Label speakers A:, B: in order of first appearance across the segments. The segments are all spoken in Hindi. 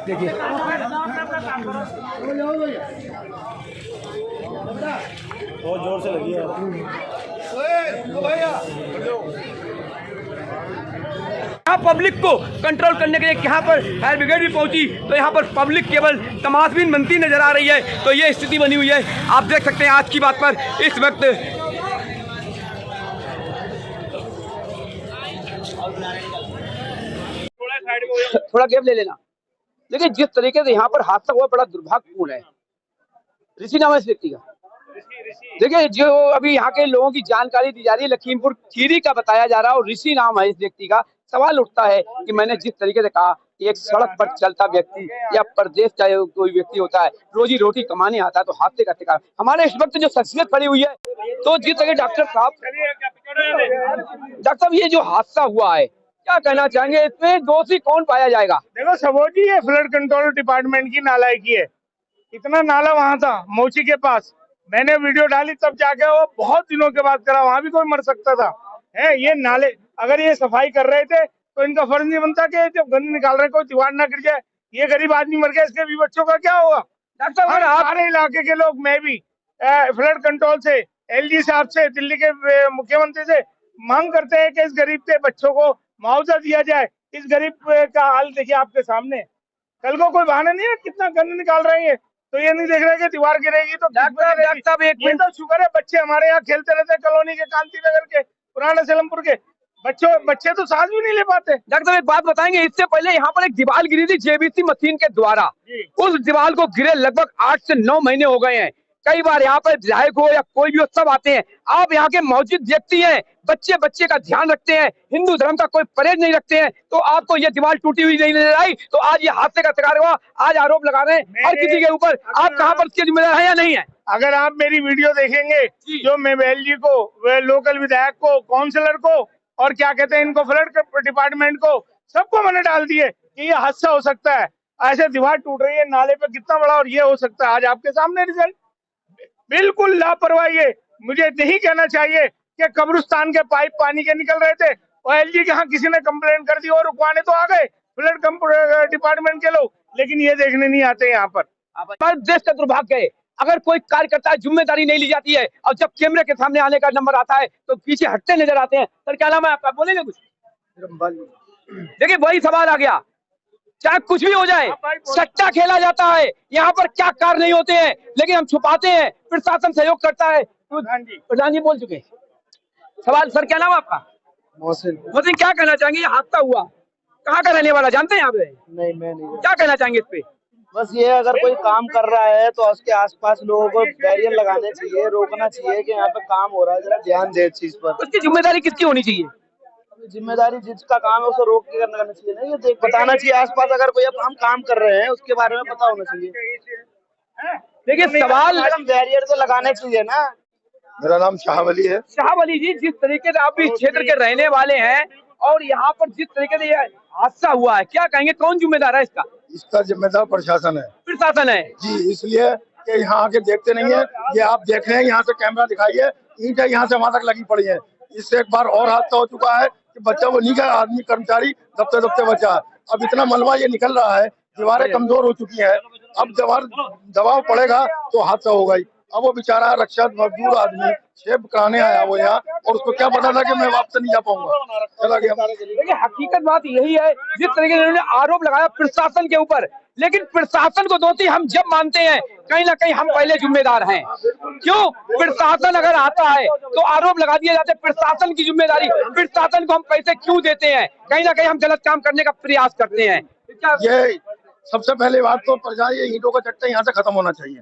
A: देखिए
B: बहुत जोर से लगी है।
A: यहाँ पब्लिक को कंट्रोल करने के लिए यहाँ पर फायर ब्रिगेड भी पहुंची, तो यहाँ पर पब्लिक केवल तमाशबीन बनती नजर आ रही है। तो ये स्थिति बनी हुई है, आप देख सकते हैं आज की बात पर इस वक्त थोड़ा गैप ले लेना। लेकिन जिस तरीके से यहाँ पर हादसा हुआ बड़ा दुर्भाग्यपूर्ण है। ऋषि नाम है इस व्यक्ति का। देखिए जो अभी यहाँ के लोगों की जानकारी दी जा रही है, लखीमपुर खीरी का बताया जा रहा है और ऋषि नाम है इस व्यक्ति का। सवाल उठता है कि मैंने जिस तरीके से कहा कि एक सड़क पर चलता व्यक्ति या परदेश का कोई व्यक्ति होता है, रोजी रोटी कमाने आता है, तो हादसे का शिकार हमारे इस वक्त जो शख्सियत खड़ी हुई है, तो जिस तरह डॉक्टर साहब ये जो हादसा हुआ है क्या कहना चाहेंगे, इसमें दोषी कौन पाया जाएगा?
B: देखो सबोजी, ये फ्लड कंट्रोल डिपार्टमेंट की नालायकी है। इतना नाला वहां था मोची के पास, मैंने वीडियो डाली तब जाके वो बहुत दिनों के बाद करा, वहां भी कोई मर सकता था। है ये नाले, अगर ये सफाई कर रहे थे तो इनका फर्ज नहीं बनता कि जब गंद निकाल रहे कोई दीवार ना गिर जाए। ये गरीब आदमी मर गया, इसके भी बच्चों का क्या होगा?
A: डॉक्टर साहब
B: सारे इलाके के लोग, मैं भी फ्लड कंट्रोल से, एलजी साहब से, दिल्ली के मुख्यमंत्री से मांग करते हैं कि इस गरीब के बच्चों को मुआवजा दिया जाए। इस गरीब का हाल देखिए आपके सामने। कल को कोई बहाना नहीं है, कितना गंद निकाल रहे हैं, तो ये नहीं देख रहे कि दीवार गिरेगी तो
A: डॉक्टर साहब एक
B: ये तो शुक्र है बच्चे हमारे यहाँ खेलते रहते हैं, कॉलोनी के, कांति नगर के, पुराना सेलमपुर के बच्चे तो सांस भी नहीं ले पाते।
A: डॉक्टर साहब एक बात बताएंगे, इससे पहले यहाँ पर एक दीवार गिरी थी जेबीसी मशीन के द्वारा, उस दीवार को गिरे लगभग 8 से 9 महीने हो गए हैं। कई बार यहाँ पर विधायक हो या कोई भी हो, सब आते हैं। आप यहाँ के मौजूद व्यक्ति हैं, बच्चे का ध्यान रखते हैं, हिंदू धर्म का कोई परहेज नहीं रखते हैं, तो आपको ये दीवार टूटी हुई नहीं नजर आई, तो आज ये हादसे का शिकार हुआ। आज आरोप लगा रहे हैं हर किसी के ऊपर, आप कहाँ पर इसके जिम्मेदार है या नहीं है?
B: अगर आप मेरी वीडियो देखेंगे, जो मेबेल जी को, लोकल विधायक को, काउंसलर को, और क्या कहते हैं इनको, फ्लड डिपार्टमेंट को, सबको मैंने डाल दिए कि ये हादसा हो सकता है, ऐसे दीवार टूट रही है नाले पे कितना बड़ा, और ये हो सकता है। आज आपके सामने रिजल्ट। बिल्कुल लापरवाही है। मुझे नहीं कहना चाहिए कि कब्रिस्तान के पाइप पानी के निकल रहे थे और एलजी के यहाँ किसी ने कंप्लेंट कर दी और रुकवाने तो आ गए फ्लड डिपार्टमेंट के लोग, लेकिन ये देखने नहीं आते यहाँ पर।
A: हमारे देश का दुर्भाग्य है, अगर कोई कार्यकर्ता जिम्मेदारी नहीं ली जाती है और जब कैमरे के सामने आने का नंबर आता है तो पीछे हटते नजर आते हैं। सर क्या नाम है आपका, बोलेंगे कुछ? देखिए वही सवाल आ गया, चाहे कुछ भी हो जाए, सट्टा खेला जाता है, यहाँ पर क्या कार्य नहीं होते हैं, लेकिन हम छुपाते हैं, प्रशासन सहयोग करता है। प्रधान जी बोल चुके। सवाल सर क्या नाम है आपका? मोहसिन, क्या कहना चाहेंगे, ये हादसा हुआ, कहाँ का रहने वाला जानते हैं आप?
C: नहीं, मैं नहीं।
A: क्या कहना चाहेंगे इस पे?
C: बस ये, अगर कोई काम कर रहा है तो उसके आसपास लोगों को बैरियर लगाने चाहिए, रोकना चाहिए कि यहाँ पे काम हो रहा है, जरा ध्यान दे इस चीज पर।
A: उसकी जिम्मेदारी किसकी होनी चाहिए?
C: जिम्मेदारी जिसका काम है उसे रोक के करना चाहिए ना, ये देख बताना चाहिए आसपास अगर कोई हम काम कर रहे हैं उसके बारे में पता होना चाहिए।
A: देखिए सवाल,
C: बैरियर तो लगाने चाहिए ना।
D: मेरा नाम शाहवली है।
A: शाहवली जी, जिस तरीके से आप इस क्षेत्र के रहने वाले हैं और यहाँ पर जिस तरीके से यह हादसा हुआ है, क्या कहेंगे, कौन जिम्मेदार है इसका?
D: इसका जिम्मेदार प्रशासन है।
A: प्रशासन है
D: जी, इसलिए कि यहाँ आके देखते नहीं है। ये आप देख रहे हैं, यहाँ से कैमरा दिखाइए, ईंटें यहाँ से वहां तक लगी पड़ी है। इससे एक बार और हादसा हो चुका है कि बच्चा वो नहीं गया, आदमी कर्मचारी दबते दबते बचा। अब इतना मलबा ये निकल रहा है, दीवारें कमजोर हो चुकी है, अब दबाव पड़ेगा तो हादसा होगा ही। अब वो बेचारा रक्षक मजदूर आदमी शेप कराने आया वो यहाँ, और उसको क्या पता था कि मैं वापस नहीं जा पाऊंगा, चला गया।
A: देखिए हकीकत बात यही है, जिस तरीके से उन्होंने आरोप लगाया प्रशासन के ऊपर, लेकिन प्रशासन को दोषी हम जब मानते हैं, कहीं ना कहीं हम पहले जिम्मेदार हैं। क्यों? प्रशासन अगर आता है तो आरोप लगा दिए जाते हैं, प्रशासन की जिम्मेदारी, प्रशासन को हम पैसे क्यों देते हैं? कहीं ना कहीं हम गलत काम करने का प्रयास करते हैं।
D: ये सबसे पहले बात तो प्रजा, ये ईंटों का चट्टा यहाँ से खत्म होना चाहिए।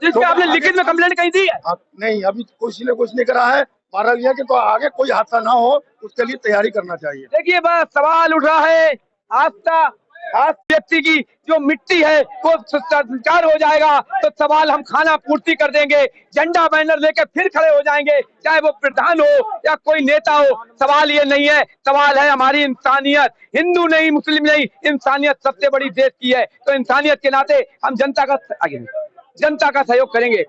A: जिसपे आपने लिखित में कंप्लेंट कही थी?
D: नहीं, अभी किसी ने कुछ नहीं करा है। बारह लिया कि तो आगे कोई हादसा ना हो उसके लिए तैयारी करना चाहिए।
A: देखिए बस सवाल उठ रहा है, हादसा व्यक्ति की जो मिट्टी है वो संस्कार हो जाएगा तो सवाल हम खाना पूर्ति कर देंगे, झंडा बैनर लेकर फिर खड़े हो जाएंगे, चाहे वो प्रधान हो या कोई नेता हो। सवाल ये नहीं है, सवाल है हमारी इंसानियत। हिंदू नहीं, मुस्लिम नहीं, इंसानियत सबसे बड़ी देश की है, तो इंसानियत के नाते हम जनता का सहयोग करेंगे।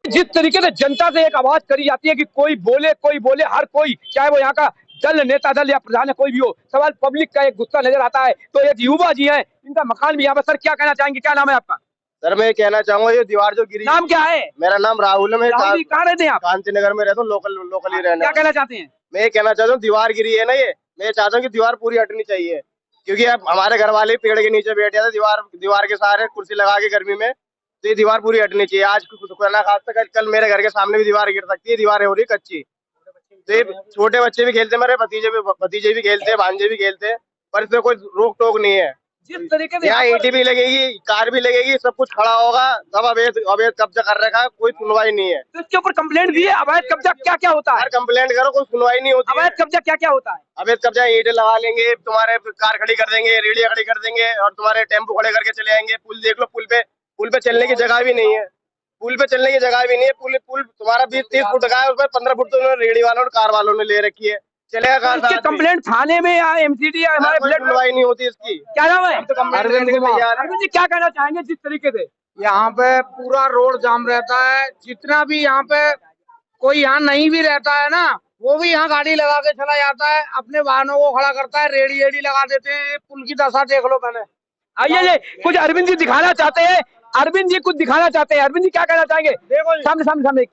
A: जिस तरीके से जनता से एक आवाज करी जाती है कि कोई बोले, हर कोई, चाहे वो यहाँ का दल, नेता दल या प्रधान कोई भी हो, सवाल पब्लिक का एक गुस्सा नजर आता है। तो एक युवा जी हैं, इनका मकान भी यहाँ पर। सर क्या कहना चाहेंगे, क्या नाम है आपका?
C: सर मैं कहना चाहूंगा ये दीवार जो गिरी,
A: नाम क्या है?
C: मेरा नाम राहुल है। मैं
A: राहुल जी कहाँ रहते हैं आप?
C: कांची नगर में रहता हूँ, लोकल ही रहना।
A: क्या कहना चाहते हैं?
C: मैं ये कहना चाहता हूँ दीवार गिरी है ना, ये मैं चाहता हूँ कि दीवार पूरी हटनी चाहिए, क्योंकि अब हमारे घर वाले पेड़ के नीचे बैठ जाते, दीवार के सहारे कुर्सी लगा के गर्मी में। तो ये दीवार पूरी हटनी चाहिए। आज खुदा खास्ता कल मेरे घर के सामने भी दीवार गिर सकती है, दीवार हो रही कच्ची। तो ये छोटे बच्चे भी खेलते, मेरे भतीजे भी खेलते, भांजे भी खेलते, पर इसमें कोई रोक टोक नहीं है।
A: जिस तरीके से
C: यहाँ ईंटें भी लगेगी, कार भी लगेगी, सब कुछ खड़ा होगा, सब अवैध कब्जा कर रखा है, कोई सुनवाई नहीं है।
A: तो इसके ऊपर कंप्लेंट दी है। अवैध कब्जा क्या क्या होता है?
C: हर कंप्लेंट करो, कोई सुनवाई नहीं होती।
A: अवैध कब्जा क्या क्या होता है?
C: अवैध कब्जा ईंटें लगा लेंगे, तुम्हारे कार खड़ी कर देंगे, रेडिया खड़ी कर देंगे, और तुम्हारे टेम्पो खड़े करके चले आएंगे। पुल देख लो, पुल पे चलने की जगह भी नहीं है। पुल पे चलने की जगह भी नहीं है। पुल तुम्हारा 20-30 फुट का है, उसमें 15 फुट तो उन्होंने रेडी वालों और कार वालों ने ले रखी है। चलेगा कहाँ?
A: इसकी कंप्लेंट थाने में या एमसीडी या हमारे ब्लड
C: सुनवाई नहीं होती इसकी।
A: क्या नाम है?
C: अरविंद कुमार।
A: अरविंद जी क्या कहना चाहेंगे जिस तरीके से
E: यहाँ पे पूरा रोड जाम रहता है? जितना भी यहाँ पे कोई यहाँ नहीं भी रहता है ना, वो भी यहाँ गाड़ी लगा के चला जाता है, अपने वाहनों को खड़ा करता है, रेडी लगा देते हैं। पुल की दशा देख लो पहले।
A: आइए कुछ अरविंद जी दिखाना चाहते हैं। अरविंद जी कुछ दिखाना चाहते हैं। अरविंद जी क्या कहना चाहेंगे?
E: देखो
A: सामने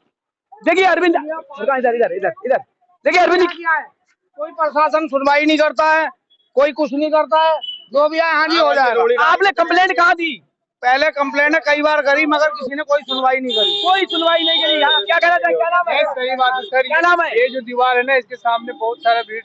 A: देखिए अरविंद, इधर देखिए अरविंद जी।
E: कोई प्रशासन सुनवाई नहीं करता है, कोई कुछ नहीं करता है, जो भी है हाँ जी हो जाएगा।
A: आपने कंप्लेंट कहाँ दी?
E: पहले कंप्लेंट कई बार करी, मगर किसी ने कोई सुनवाई नहीं करी।
A: कोई सुनवाई नहीं करी। हाँ, क्या कहना चाहिए? क्या नाम है?
B: सही बात है सर।
A: क्या नाम है?
B: ये जो दीवार है ना, इसके सामने बहुत सारा भीड़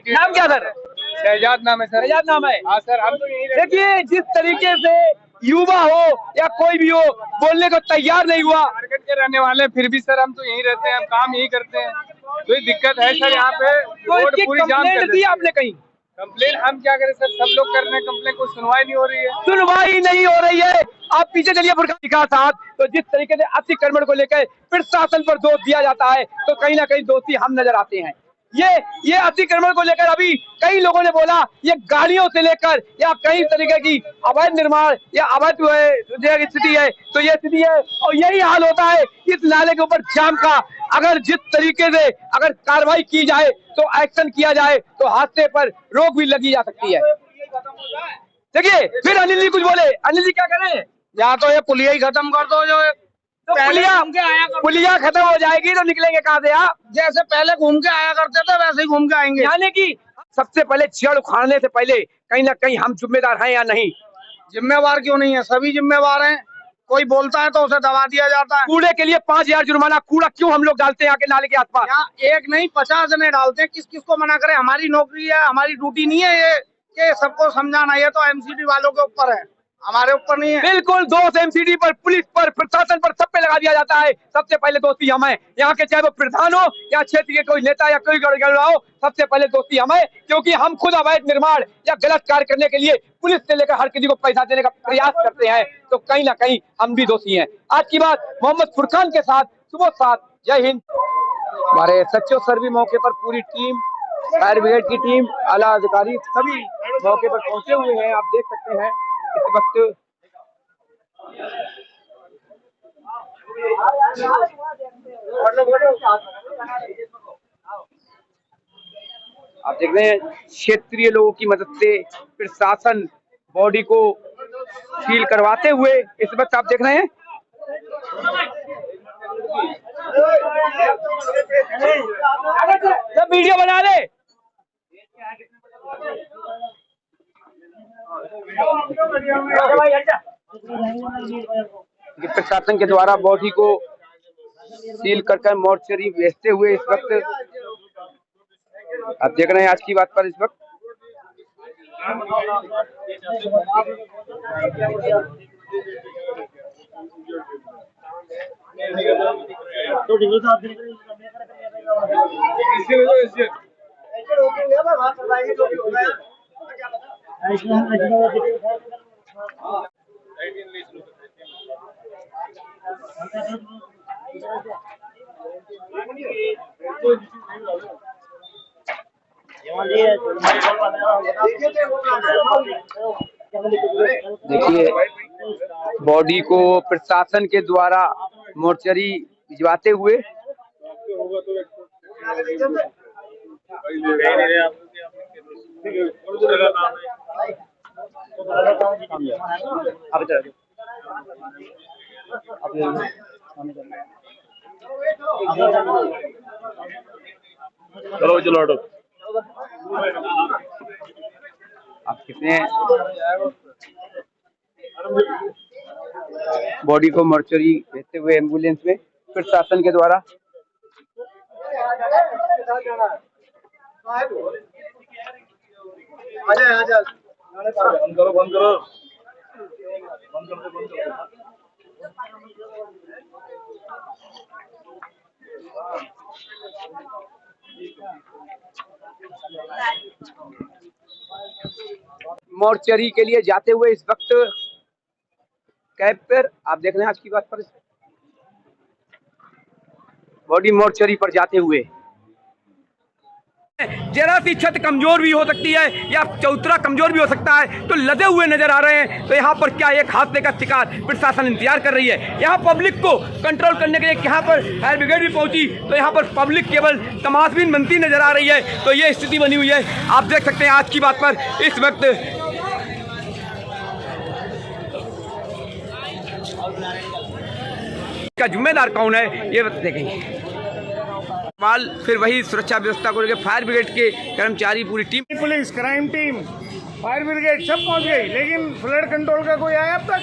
A: नाम क्या सर?
B: शहजाद नाम है सर।
A: शहजाद नाम है।
B: हाँ सर, हम तो यही रहते हैं।
A: देखिए जिस तरीके से युवा हो या कोई भी हो, बोलने को तैयार नहीं हुआ।
B: मार्केट के रहने वाले हैं, फिर भी सर हम तो यहीं रहते हैं, हम काम यही करते हैं। कोई दिक्कत है सर यहाँ पे?
A: तो
B: रोड
A: इसकी
B: पूरी जाम कर
A: कंप्लेंट दी आपने कहीं?
B: कंप्लेन हम क्या करें सर, सब लोग कर रहे हैं कंप्लेन, कोई सुनवाई नहीं हो रही है।
A: सुनवाई नहीं हो रही है। आप पीछे चलिए फुरकान के साथ। तो जिस तरीके से अतिक्रमण को लेकर प्रशासन पर दोष दिया जाता है, तो कहीं ना कहीं दोषी हम नजर आते हैं। ये अतिक्रमण को लेकर अभी कई लोगों ने बोला, ये गाड़ियों से लेकर या कई तरीके की अवैध निर्माण या अवैध स्थिति है, तो ये स्थिति है। और यही हाल होता है इस नाले के ऊपर जाम का। अगर जिस तरीके से अगर कार्रवाई की जाए, तो एक्शन किया जाए, तो हादसे पर रोक भी लगी जा सकती है। देखिए फिर अनिल जी कुछ बोले। अनिल जी क्या कह रहे हैं?
E: या तो ये पुलिया ही खत्म कर दो, जो
A: तो पुलिया खत्म हो जाएगी तो निकलेंगे कहाँ से आप?
E: जैसे पहले घूम के आया करते थे, वैसे ही घूम के आएंगे।
A: यानी कि सबसे पहले जड़ उखाड़ने से पहले कहीं ना कहीं हम जिम्मेदार हैं या नहीं?
E: जिम्मेवार क्यों नहीं है? सभी जिम्मेवार हैं। कोई बोलता है तो उसे दबा दिया जाता है।
A: कूड़े के लिए 5,000 जुर्माना। कूड़ा क्यों हम लोग डालते हैं आके नाले के आसपास?
E: यहाँ एक नहीं 50 जने डालते हैं। किस किस को मना करें? हमारी नौकरी है, हमारी ड्यूटी नहीं है ये कि सबको समझाना। ये तो एमसीडी वालों के ऊपर है, हमारे ऊपर नहीं है।
A: बिल्कुल दोष एमसीडी पर, पुलिस पर, प्रशासन पर, सब पे लगा दिया जाता है। सबसे पहले दोषी हम हैं। यहाँ के चाहे वो प्रधान हो या क्षेत्र के कोई नेता या कोई गड़गड़ा हो, सबसे पहले दोषी हम हैं, क्योंकि हम खुद अवैध निर्माण या गलत कार्य करने के लिए पुलिस से लेकर हर किसी को पैसा देने का प्रयास करते हैं। तो कहीं ना कहीं हम भी दोषी हैं। आज की बात मोहम्मद फुरकान के साथ, सुबह 7। जय हिंद। हमारे सचिव सर भी मौके पर, पूरी टीम, फायर ब्रिगेड की टीम, आला अधिकारी सभी मौके पर पहुंचे हुए हैं। आप देख सकते हैं इस वक्त आप देख रहे हैं क्षेत्रीय लोगों की मदद से प्रशासन बॉडी को सील करवाते हुए इस वक्त आप देख रहे हैं। जब वीडियो बना ले प्रशासन के द्वारा बॉडी को सील कर मोर्चरी भेजते हुए इस वक्त आप देख रहे हैं। आज की बात पर इस वक्त देखिए बॉडी को प्रशासन के द्वारा मोर्चरी भिजवाते हुए
F: चलो चलो हटो।
A: आप कितने बॉडी को मॉर्चरी भेजते हुए एम्बुलेंस में प्रशासन के द्वारा।
F: बंद करो बंद करो बंद कर दो बंद कर दो।
A: मॉर्चरी के लिए जाते हुए इस वक्त कैब पर आप देख रहे हैं आज की बात पर बॉडी मॉर्चरी पर जाते हुए जरा सी छत कमजोर भी हो सकती है या चौतरा कमजोर भी हो सकता है तो लदे हुए नजर आ रहे हैं। तो यहाँ पर क्या एक हादसे का शिकार प्रशासन इंतजार कर रही है। यहाँ पब्लिक को कंट्रोल करने के लिए यहाँ पर फायर ब्रिगेड भी पहुंची तो यहाँ पर पब्लिक केवल तमाशबीन बनती नजर आ रही है। तो ये स्थिति बनी हुई है। आप देख सकते हैं आज की बात पर इस वक्त का जिम्मेदार कौन है ये देखेंगे। सवाल फिर वही सुरक्षा व्यवस्था को लेकर फायर ब्रिगेड के कर्मचारी पूरी team,
B: police, crime team, fire brigade सब पहुंच गई, लेकिन फ्लड कंट्रोल का कोई आया अब तक?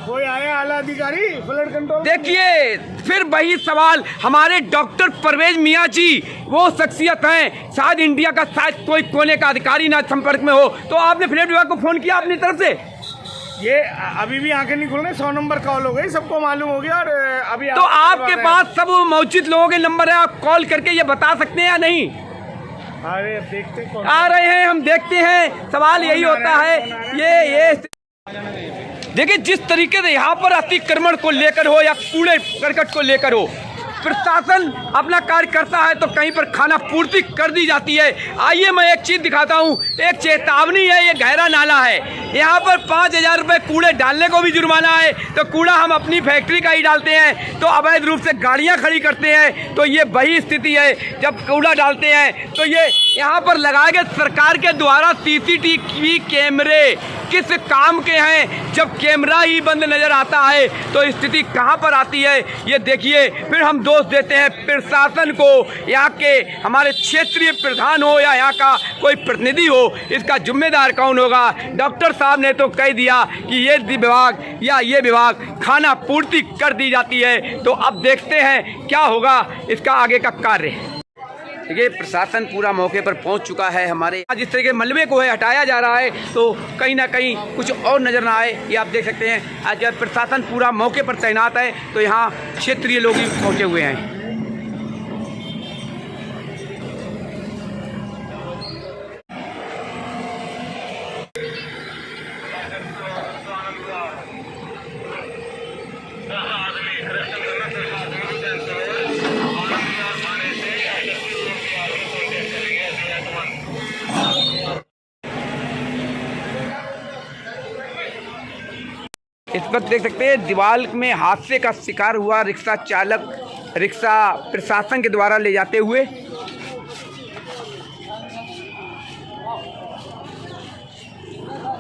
B: कोई आया आला अधिकारी फ्लड कंट्रोल?
A: देखिए फिर वही सवाल, हमारे डॉक्टर परवेज मियां जी वो शख्सियत हैं, शायद इंडिया का शायद कोई कोने का अधिकारी ना संपर्क में हो। तो आपने फ्लड विभाग को फोन किया अपनी तरफ से?
B: ये अभी भी आंखें नहीं खुल रही, 100 नंबर कॉल हो गई, सबको मालूम हो गया। और अभी
A: तो आपके पास सब मौजूद लोगों के नंबर है, आप कॉल करके ये बता सकते हैं या नहीं?
B: अरे देखते कौन
A: आ रहे हैं, हम देखते हैं। सवाल यही होता है ये देखिए जिस तरीके से यहाँ पर अतिक्रमण को लेकर हो या कूड़े करकट को लेकर हो, प्रशासन अपना कार्य करता है तो कहीं पर खाना पूर्ति कर दी जाती है। आइए मैं एक चीज दिखाता हूँ, एक चेतावनी है। ये गहरा नाला है, यहाँ पर 5,000 रुपये कूड़े डालने को भी जुर्माना है। तो कूड़ा हम अपनी फैक्ट्री का ही डालते हैं तो अवैध रूप से गाड़ियाँ खड़ी करते हैं। तो ये वही स्थिति है, जब कूड़ा डालते हैं तो ये यहाँ पर लगाए गए सरकार के द्वारा CCTV कैमरे किस काम के हैं, जब कैमरा ही बंद नजर आता है तो स्थिति कहाँ पर आती है ये देखिए। फिर हम दोष देते हैं प्रशासन को, यहाँ के हमारे क्षेत्रीय प्रधान हो या यहाँ का कोई प्रतिनिधि हो, इसका जिम्मेदार कौन होगा? डॉक्टर साहब ने तो कह दिया कि ये विभाग या ये विभाग खाना पूर्ति कर दी जाती है। तो अब देखते हैं क्या होगा इसका आगे का कार्य। देखिए प्रशासन पूरा मौके पर पहुंच चुका है। हमारे आज इस तरह के मलबे को है हटाया जा रहा है तो कहीं ना कहीं कुछ और नज़र ना आए, ये आप देख सकते हैं। आज जब प्रशासन पूरा मौके पर तैनात है तो यहाँ क्षेत्रीय लोग भी पहुँचे हुए हैं। इस वक्त देख सकते हैं दीवार में हादसे का शिकार हुआ रिक्शा चालक, रिक्शा प्रशासन के द्वारा ले जाते हुए।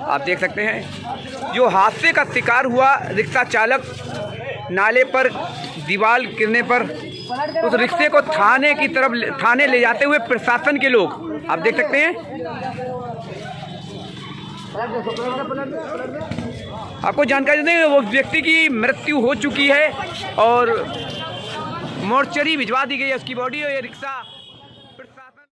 A: आप देख सकते हैं जो हादसे का शिकार हुआ रिक्शा चालक, नाले पर दीवार गिरने पर उस रिक्शे को थाने ले जाते हुए प्रशासन के लोग, आप देख सकते हैं। आपको जानकारी दें वो व्यक्ति की मृत्यु हो चुकी है और मोर्चरी भिजवा दी गई है उसकी बॉडी और ये रिक्शा